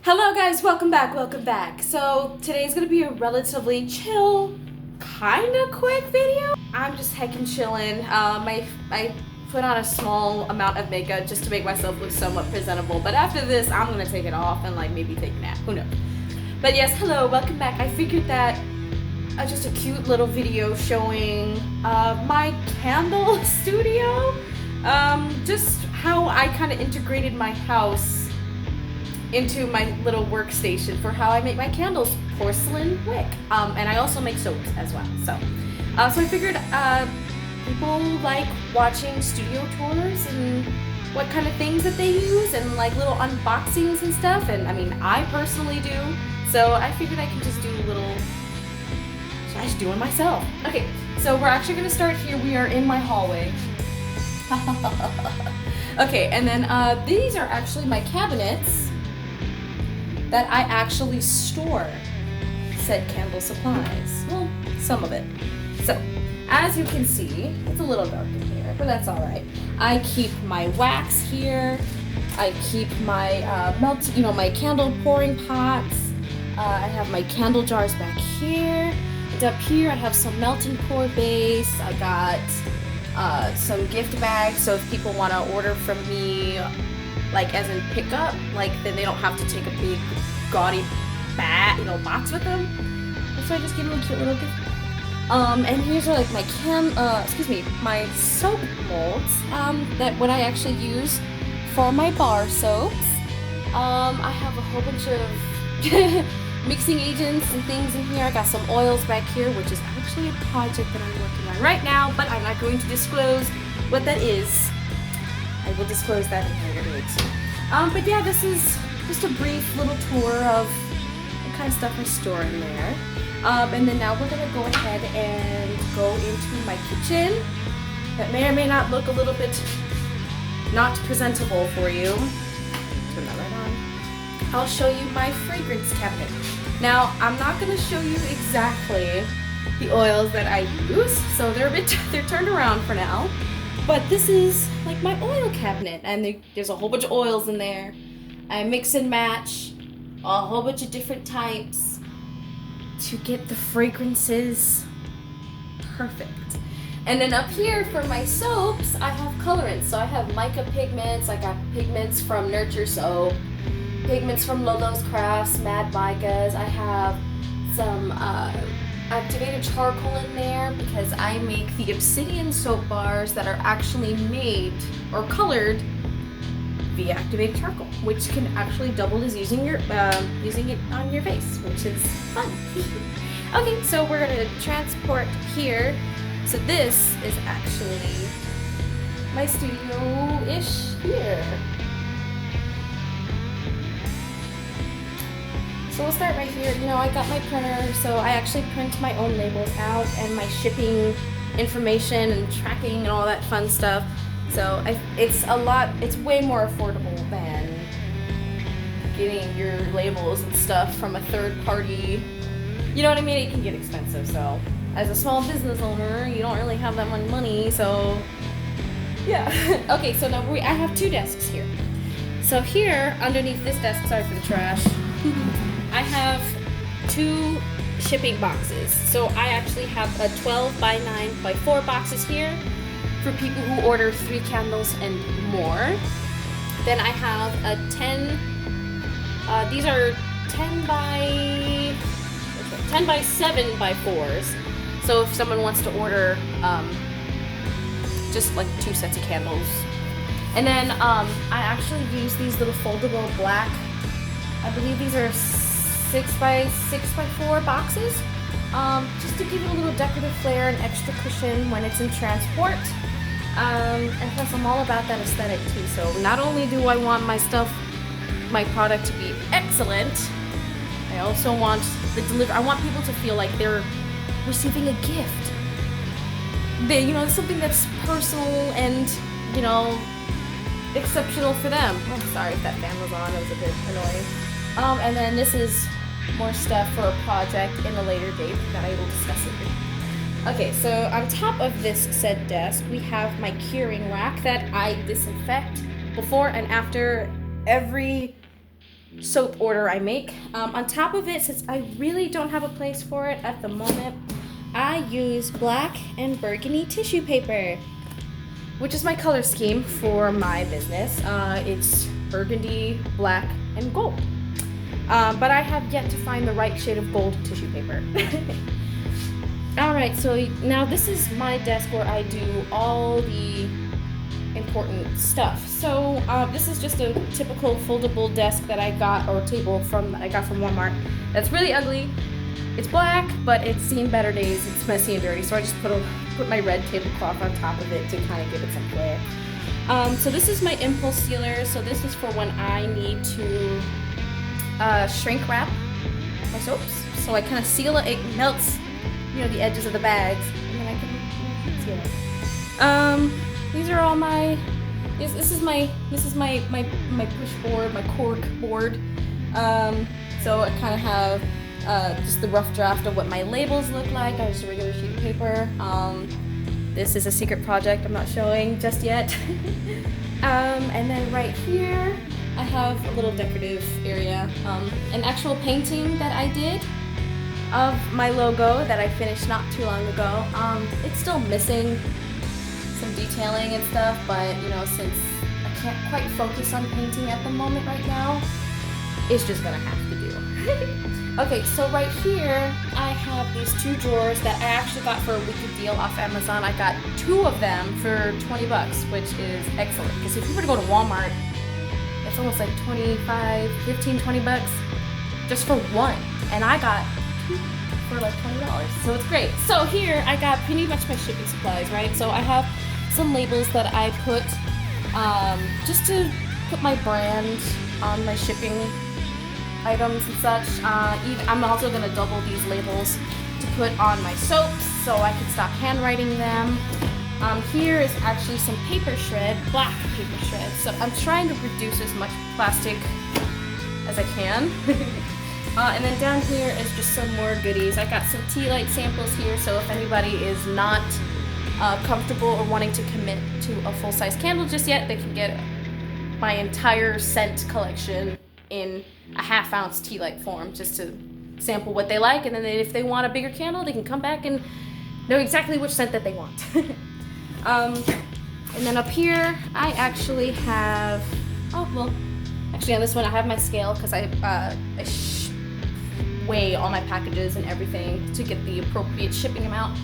Hello guys, welcome back. So today's gonna be a relatively chill, kinda quick video. I'm just heckin' chillin'. I put on a small amount of makeup just to make myself look somewhat presentable, but after this I'm gonna take it off and like maybe take a nap, who knows. But yes, hello, welcome back. I figured that just a cute little video showing my candle studio, just how I kind of integrated my house into my little workstation for how I make my candles, porcelain wick, and I also make soaps as well. So I figured people like watching studio tours and what kind of things that they use and like little unboxings and stuff. And I mean, I personally do. So I figured I could just do a little. So I just do it myself. Okay, so we're actually gonna start here. We are in my hallway. Okay, and then these are actually my cabinets that I actually store said candle supplies. Well, some of it. So, as you can see, it's a little dark in here, but that's all right. I keep my wax here. I keep my my candle pouring pots. I have my candle jars back here. And up here, I have some melt and pour base. I got some gift bags, so if people want to order from me, like as in pickup, like then they don't have to take a big gaudy box with them. So I just give them a cute little gift. And here's like my my soap molds, that what I actually use for my bar soaps. I have a whole bunch of mixing agents and things in here. I got some oils back here, which is actually a project that I'm working on right now, but I'm not going to disclose what that is. I will disclose that in a later date. But yeah, this is just a brief little tour of what kind of stuff I store in there. And then now we're gonna go ahead and go into my kitchen. That may or may not look a little bit not presentable for you. Turn that right on. I'll show you my fragrance cabinet. Now, I'm not gonna show you exactly the oils that I use, so they're turned around for now. But this is like my oil cabinet, and there's a whole bunch of oils in there. I mix and match a whole bunch of different types to get the fragrances perfect. And then up here for my soaps, I have colorants. So I have mica pigments. I got pigments from Nurture Soap, pigments from Lolo's Crafts, Mad Micas. I have some activated charcoal in there because I make the obsidian soap bars that are actually made or colored via activated charcoal, which can actually double as using it on your face, which is fun. Okay, so we're gonna transport here. So this is actually my studio-ish here. So we'll start right here. I got my printer, so I actually print my own labels out and my shipping information and tracking and all that fun stuff. So it's way more affordable than getting your labels and stuff from a third party. You know what I mean? It can get expensive, so as a small business owner, you don't really have that much money, so yeah. Okay, so now I have two desks here. So here, underneath this desk, sorry for the trash, I have two shipping boxes. So I actually have a 12 by 9 by 4 boxes here for people who order 3 candles and more. Then I have a 10, these are 10 by 7 by 4s. So if someone wants to order just like 2 sets of candles. And then I actually use these little foldable black, I believe these are 6 by 4 boxes, just to give it a little decorative flair and extra cushion when it's in transport. And plus I'm all about that aesthetic too, so not only do I want my product to be excellent, I also want I want people to feel like they're receiving a gift. Something that's personal and, exceptional for them. Oh, sorry if that fan was on, it was a bit annoying. And then this is more stuff for a project in a later date that I will discuss with you. Okay, so on top of this said desk, we have my curing rack that I disinfect before and after every soap order I make. On top of it, since I really don't have a place for it at the moment, I use black and burgundy tissue paper, which is my color scheme for my business. It's burgundy, black, and gold. But I have yet to find the right shade of gold tissue paper. Alright, so now this is my desk where I do all the important stuff. So this is just a typical foldable desk that I got, or table I got from Walmart. That's really ugly. It's black, but it's seen better days. It's messy and dirty, so I just put my red tablecloth on top of it to kind of give it some flair. So this is my impulse sealer. So this is for when I need to shrink wrap my soaps. So I kind of seal it. It melts, the edges of the bags, and then I can seal it. These are all my. This is my push board, my cork board. So I kind of have just the rough draft of what my labels look like. I just a regular sheet of paper. This is a secret project I'm not showing just yet. And then right here I have a little decorative area, an actual painting that I did of my logo that I finished not too long ago. It's still missing some detailing and stuff, but since I can't quite focus on painting at the moment right now, it's just gonna have to do. Okay, so right here I have these 2 drawers that I actually got for a wicked deal off Amazon. I got 2 of them for $20, which is excellent, because if you were to go to Walmart, it's almost like $20 just for one, and I got 2 for like $20, so it's great. So here I got pretty much my shipping supplies, right? So I have some labels that I put just to put my brand on my shipping items and such. I'm also going to double these labels to put on my soaps so I can stop handwriting them. Here is actually some paper shred, black paper shred. So I'm trying to reduce as much plastic as I can. And then down here is just some more goodies. I got some tea light samples here, so if anybody is not comfortable or wanting to commit to a full-size candle just yet, they can get my entire scent collection in a half-ounce tea light form, just to sample what they like, and then if they want a bigger candle, they can come back and know exactly which scent that they want. And then up here, I actually have, actually on this one I have my scale, because I weigh all my packages and everything to get the appropriate shipping amount.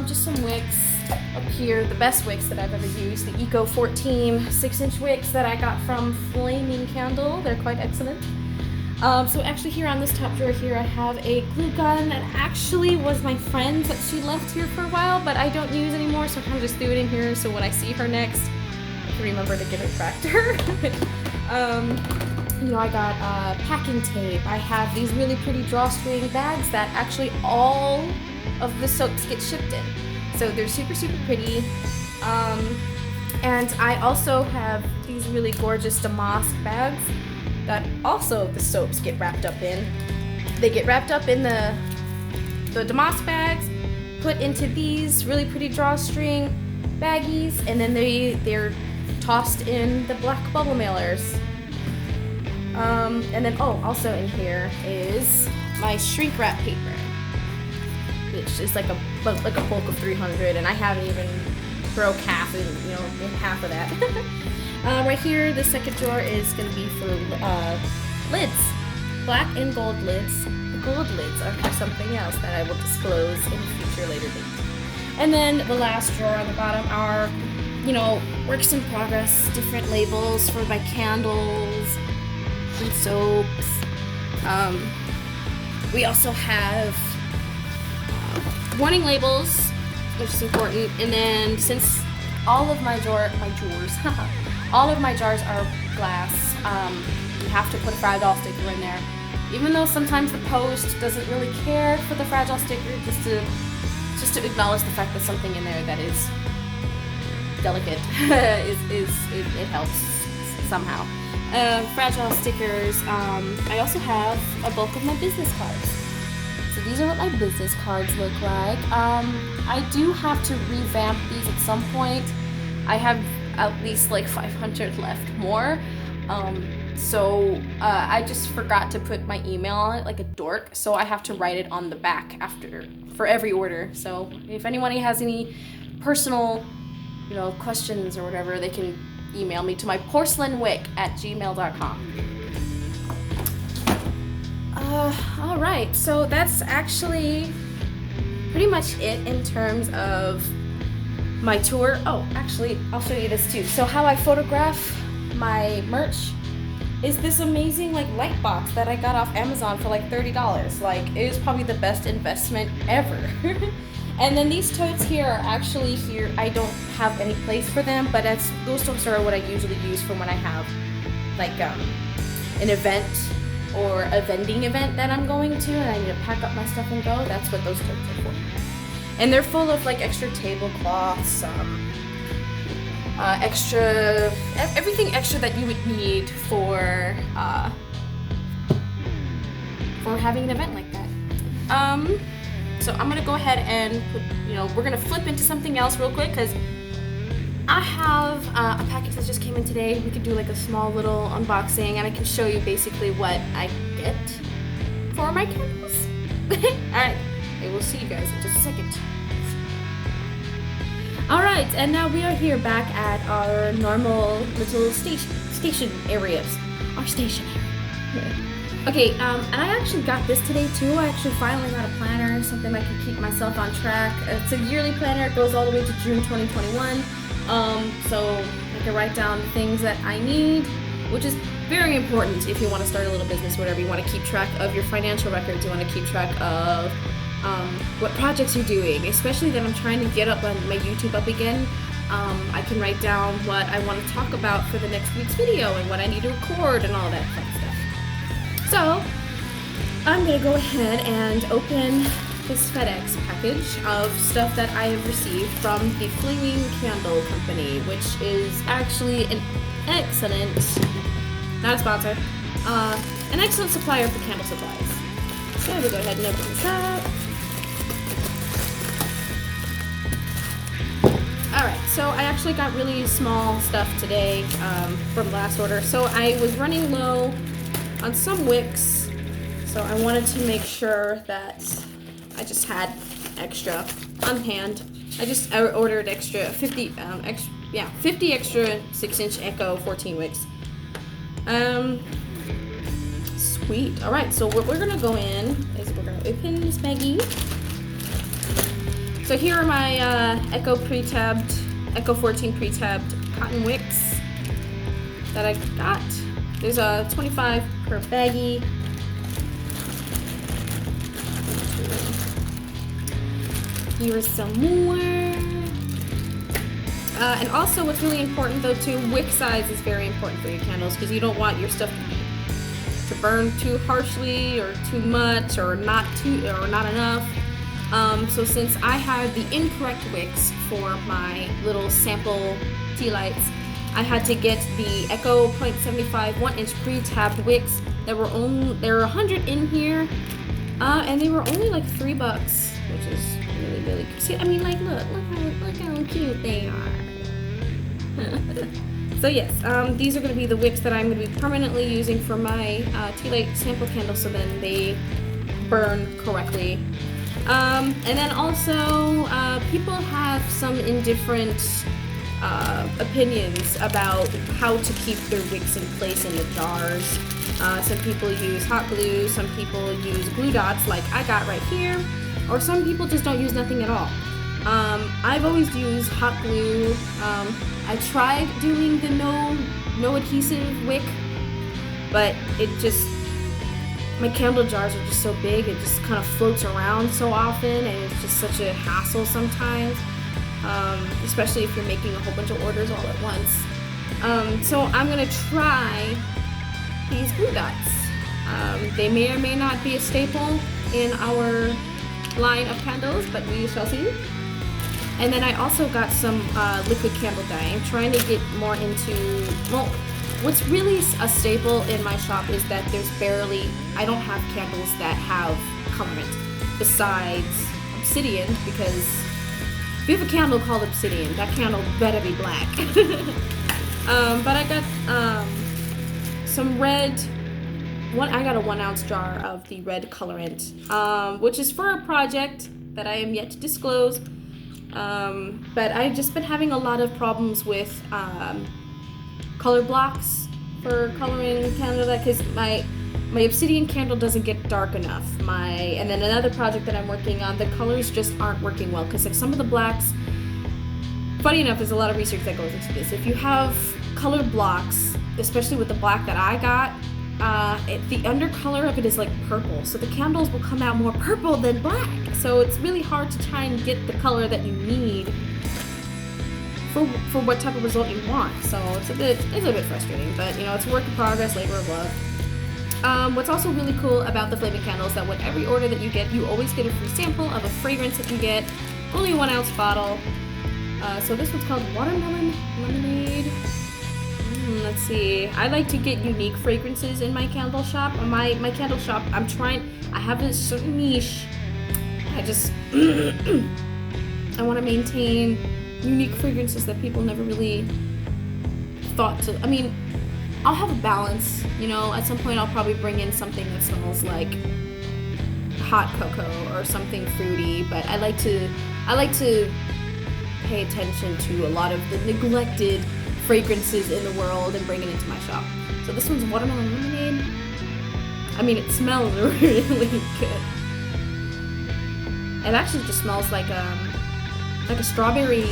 Just some wicks up here, the best wicks that I've ever used, the Eco 14 6-inch wicks that I got from Flaming Candle. They're quite excellent. So actually here on this top drawer here, I have a glue gun that actually was my friend's that she left here for a while, but I don't use anymore, so I kind of just threw it in here so when I see her next, I can remember to give it back to her. I got packing tape. I have these really pretty drawstring bags that actually all of the soaps get shipped in. So they're super, super pretty. And I also have these really gorgeous Damask bags that also the soaps get wrapped up in. They get wrapped up in the Damask bags, put into these really pretty drawstring baggies, and then they're tossed in the black bubble mailers. And then, also in here is my shrink wrap paper, which is like a bulk of 300, and I haven't even broke half in half of that. Right here, the second drawer is going to be for lids, black and gold lids. The gold lids are for something else that I will disclose in a future later date. And then the last drawer on the bottom are, works in progress, different labels for my candles and soaps. We also have warning labels, which is important. And then since all of my jars, all of my jars are glass, you have to put a fragile sticker in there. Even though sometimes the post doesn't really care for the fragile sticker, just to acknowledge the fact that something in there that is delicate it helps somehow. Fragile stickers. I also have a bulk of my business cards. So these are what my business cards look like. I do have to revamp these at some point. I have at least like 500 left more. So I just forgot to put my email on it like a dork, so I have to write it on the back after for every order. So if anybody has any personal, questions or whatever, they can email me to my porcelainwick@gmail.com. All right, so that's actually pretty much it in terms of my tour. Oh, actually, I'll show you this too. So how I photograph my merch is this amazing light box that I got off Amazon for $30. It is probably the best investment ever. And then these totes here are actually here. I don't have any place for them, but those totes are what I usually use for when I have an event or a vending event that I'm going to and I need to pack up my stuff and go. That's what those totes are for. And they're full of extra tablecloths, everything extra that you would need for having an event like that. So I'm gonna go ahead and we're gonna flip into something else real quick because I have a package that just came in today. We could do a small little unboxing and I can show you basically what I get for my candles. Alright, I will see you guys in just a second. Alright, and now we are here back at our normal little station areas. Our station area. Okay, and I actually got this today too. I actually finally got a planner, something I can keep myself on track. It's a yearly planner. It goes all the way to June 2021. So I can write down the things that I need, which is very important if you want to start a little business, whatever. You want to keep track of your financial records. You want to keep track of what projects you're doing, especially that I'm trying to get up on my YouTube up again. I can write down what I want to talk about for the next week's video and what I need to record and all that fun stuff. So I'm going to go ahead and open this FedEx package of stuff that I have received from the Flaming Candle Company, which is actually an excellent, not a sponsor, an excellent supplier for candle supplies. So we'll go ahead and open this up. Alright, so I actually got really small stuff today from last order. So I was running low on some wicks, so I wanted to make sure that I just had extra on hand. I ordered extra 50 extra 6-inch Echo 14 wicks. Sweet. Alright, so what we're gonna go in is we're gonna open this baggie. So here are my Echo 14 pre-tabbed cotton wicks that I got. There's a 25 per baggie. Here is some more. And also what's really important though too, wick size is very important for your candles because you don't want your stuff to burn too harshly or too much or not enough. So since I had the incorrect wicks for my little sample tea lights, I had to get the Echo 0.75 1-inch pre-tabbed wicks. There were 100 in here, and they were only $3, which is really, really cute. See, I mean, look how cute they are. So yes, these are going to be the wicks that I'm going to be permanently using for my tea light sample candles, so then they burn correctly. And then also, people have some indifferent opinions about how to keep their wicks in place in the jars. Some people use hot glue, some people use glue dots like I got right here, or some people just don't use nothing at all. I've always used hot glue. I tried doing the no adhesive wick, but my candle jars are just so big, it just kind of floats around so often, and it's just such a hassle sometimes, especially if you're making a whole bunch of orders all at once. So I'm going to try these glue dots. They may or may not be a staple in our line of candles, but we shall see. And then I also got some liquid candle dye. I'm trying to get more into, what's really a staple in my shop is that I don't have candles that have colorant besides obsidian, because if you have a candle called obsidian, that candle better be black. But I got some red. I got a 1 ounce jar of the red colorant, which is for a project that I am yet to disclose. But I've just been having a lot of problems with color blocks for coloring candle because my obsidian candle doesn't get dark enough. And then another project that I'm working on, the colors just aren't working well because like some of the blacks. Funny enough, there's a lot of research that goes into this. If you have colored blocks, especially with the black that I got, the undercolor of it is like purple, so the candles will come out more purple than black. So it's really hard to try and get the color that you need for what type of result you want. So it's a bit frustrating, but it's a work in progress, labor of love. What's also really cool about the flaming candles that with every order that you get, you always get a free sample of a fragrance that you get, only a 1 ounce bottle. So this one's called Watermelon Lemonade. Let's see. I like to get unique fragrances in my candle shop. My candle shop, I have a certain niche. I want to maintain unique fragrances that people never really thought to. I mean, I'll have a balance. At some point I'll probably bring in something that smells like hot cocoa or something fruity, but I like to pay attention to a lot of the neglected fragrances in the world and bring it into my shop. So this one's Watermelon Lemonade. I mean, it smells really good. It actually just smells like a strawberry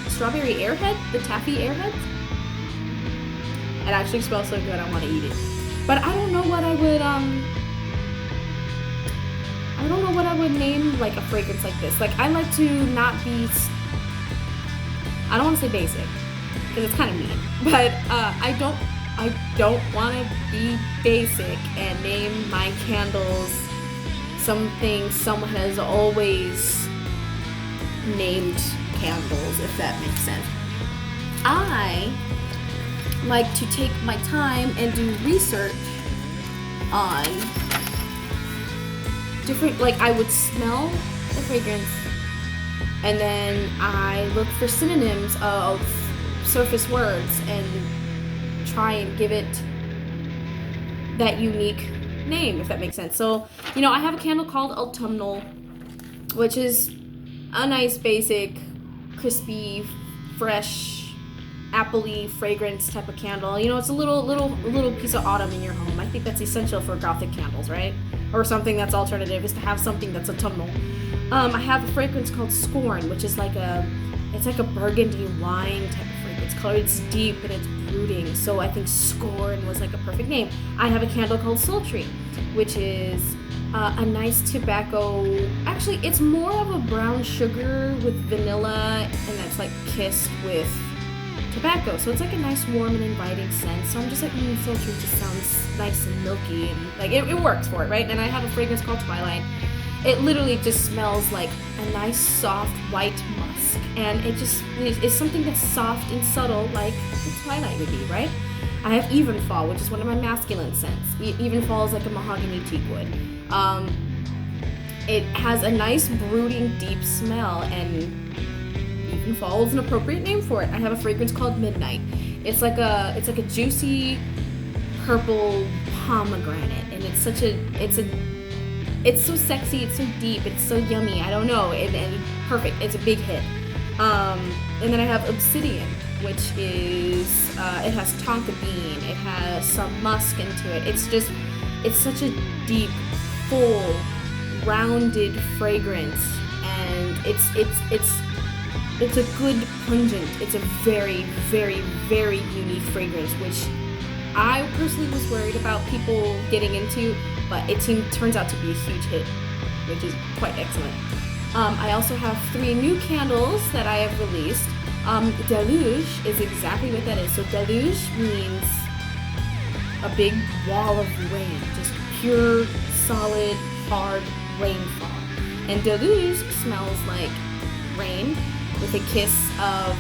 airhead, the taffy airheads. It actually smells so good, I want to eat it. But I don't know what I would name like a fragrance like this. Like I like to not be. I don't want to say basic, because it's kind of mean, but I don't want to be basic and name my candles something someone has always named candles, if that makes sense. I like to take my time and do research on different, like I would smell the fragrance and then I look for synonyms of surface words and try and give it that unique name, if that makes sense. So, I have a candle called Autumnal, which is a nice basic, crispy, fresh, appley fragrance type of candle. It's a little piece of autumn in your home. I think that's essential for Gothic candles, right? Or something that's alternative, is to have something that's autumnal. I have a fragrance called Scorn, which is like a burgundy wine type of fragrance color. It's deep and it's brooding, so I think Scorn was like a perfect name. I have a candle called Sultry, which is a nice tobacco. Actually, it's more of a brown sugar with vanilla, and that's like kissed with tobacco. So it's like a nice, warm, and inviting scent. So I'm just like, Sultry just sounds nice and milky, and like it works for it, right? And I have a fragrance called Twilight. It literally just smells like a nice, soft, white musk. And it just is something that's soft and subtle, like the Twilight would be, right? I have Evenfall, which is one of my masculine scents. Evenfall is like a mahogany teak wood. It has a nice, brooding, deep smell, and Evenfall is an appropriate name for it. I have a fragrance called Midnight. It's like a juicy purple pomegranate, and it's so sexy, it's so deep, it's so yummy, I don't know, and perfect, it's a big hit. And then I have Obsidian, which is, it has tonka bean, it has some musk into it. It's such a deep, full, rounded fragrance, and it's a good pungent, it's a very, very, very unique fragrance, which I personally was worried about people getting into, but it turns out to be a huge hit, which is quite excellent. I also have 3 new candles that I have released. Deluge is exactly what that is. So deluge means a big wall of rain, just pure, solid, hard rainfall. And deluge smells like rain with a kiss of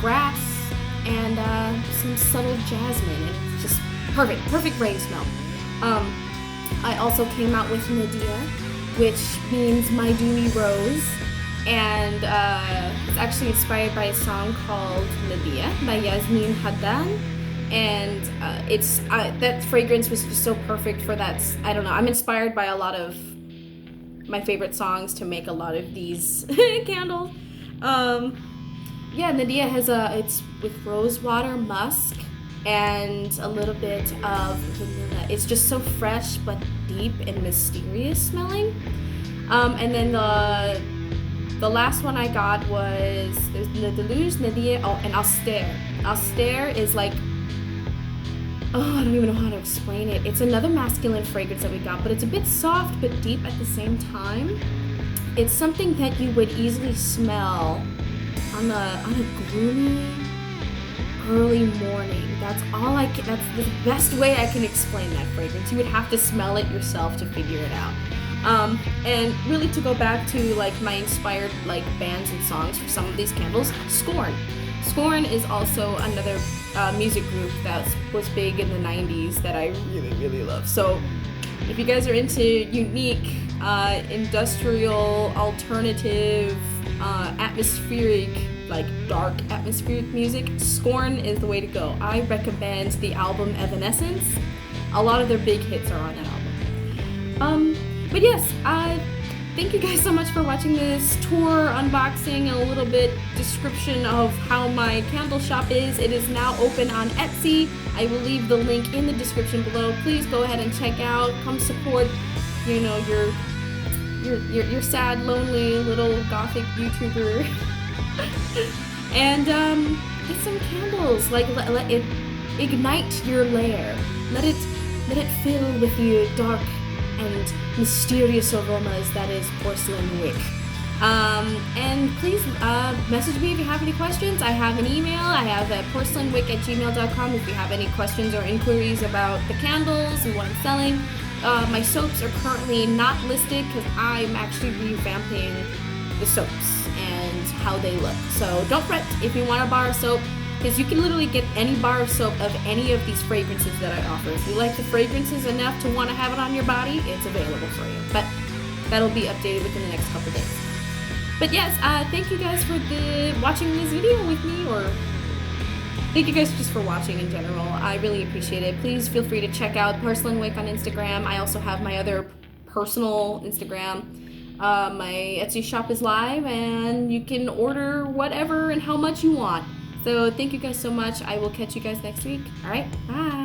grass and some subtle jasmine. And it's just perfect rain smell. I also came out with Nadia, which means My Dewy Rose, and it's actually inspired by a song called Nadia by Yasmin Haddan, and it's that fragrance was just so perfect for that. I don't know. I'm inspired by a lot of my favorite songs to make a lot of these candles. Yeah, Nadia has it's with rosewater, musk, and a little bit of vanilla. It's just so fresh but deep and mysterious smelling. And then the last one I got was the Deluge, Nadia, and Austère. Austère is like, oh, I don't even know how to explain it. It's another masculine fragrance that we got, but it's a bit soft but deep at the same time. It's something that you would easily smell on a gloomy early morning. That's the best way I can explain that fragrance. You would have to smell it yourself to figure it out. And really, to go back to like my inspired like bands and songs for some of these candles, Scorn. Scorn is also another music group that was big in the 90s that I really, really love. So if you guys are into unique, industrial, alternative, atmospheric, like dark atmospheric music, Scorn is the way to go. I recommend the album Evanescence. A lot of their big hits are on that album. But yes, thank you guys so much for watching this tour, unboxing, and a little bit description of how my candle shop is. It is now open on Etsy. I will leave the link in the description below. Please go ahead and check out. Come support, you know, your sad, lonely little gothic YouTuber. And get some candles. Like let it ignite your lair. Let it fill with your dark and mysterious aromas that is Porcelain Wick. And please message me if you have any questions. I have an email. I have porcelainwick@gmail.com if you have any questions or inquiries about the candles and what I'm selling. My soaps are currently not listed because I'm actually revamping the soaps and how they look. So don't fret if you want a bar of soap, because you can literally get any bar of soap of any of these fragrances that I offer. If you like the fragrances enough to want to have it on your body, it's available for you. But that'll be updated within the next couple days. But yes, thank you guys for watching this video with me, or thank you guys just for watching in general. I really appreciate it. Please feel free to check out Porcelain Wick on Instagram. I also have my other personal Instagram. My Etsy shop is live, and you can order whatever and how much you want. So thank you guys so much. I will catch you guys next week. All right, bye.